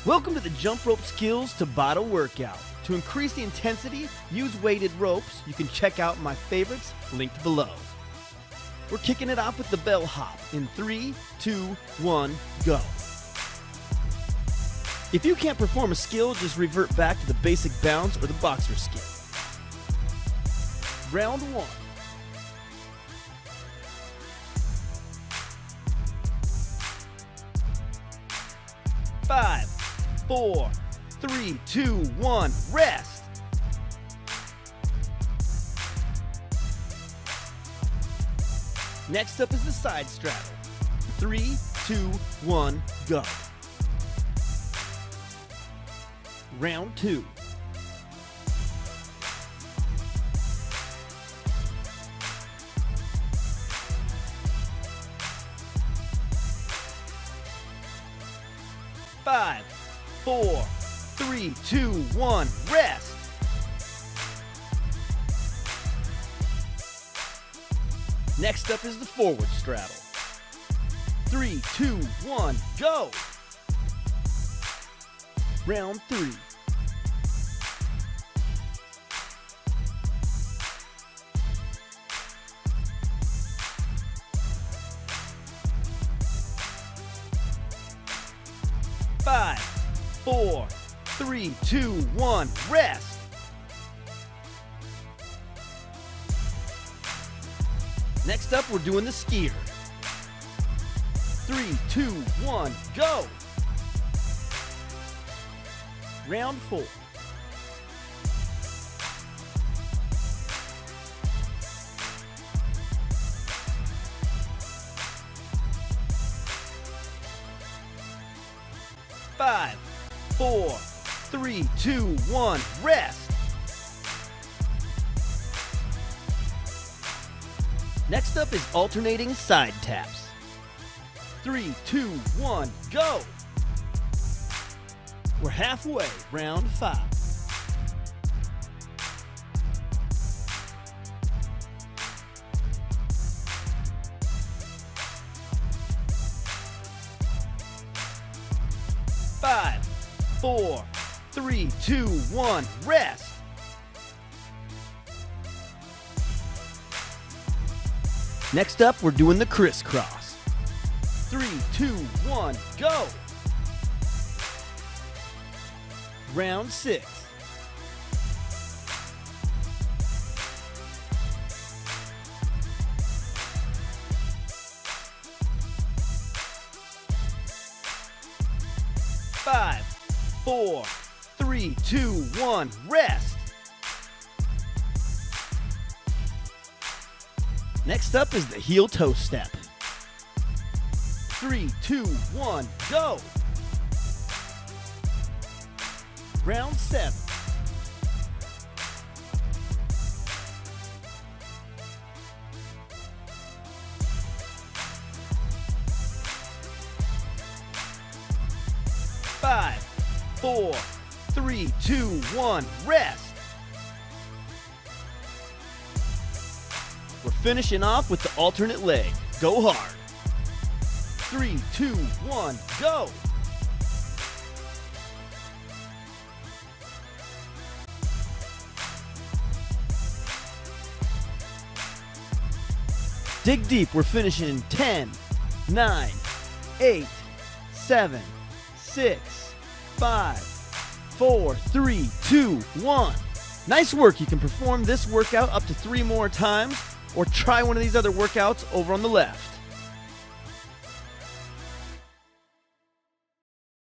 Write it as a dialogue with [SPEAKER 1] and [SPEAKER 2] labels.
[SPEAKER 1] Welcome to the Jump Rope Skills Tabata workout. To increase the intensity, use weighted ropes. You can check out my favorites linked below. We're kicking it off with the bell hop in 3, 2, 1, go. If you can't perform a skill, just revert back to the basic bounce or the boxer skill. Round 1. Five, 4, 3, 2, 1, rest. Next up is the side straddle. 3, 2, 1, go. Round 2. Five, 4, 3, 2, 1, rest. Next up is the forward straddle. 3, 2, 1, go. Round 3. Five, 4, 3, 2, 1, rest. Next up, we're doing the skier. 3, 2, 1, go. Round 4. Five, 4, 3, 2, 1, rest. Next up is alternating side taps. 3, 2, 1, go. We're halfway, round 5. Five, 4, 3, 2, 1, rest. Next up, we're doing the Criss Cross. 3, 2, 1, go. Round 6. Five, 4, 3, 2, 1, rest. Next up is the heel toe step. 3, 2, 1, go. Round 7. Five, 4, 3, 2, 1, rest. We're finishing off with the alternate leg. Go hard. 3, 2, 1, go. Dig deep. We're finishing in 10, 9, 8, 7, 6, 5, 4, 3, 2, 1. Nice work. You can perform this workout up to 3 more times or try one of these other workouts over on the left.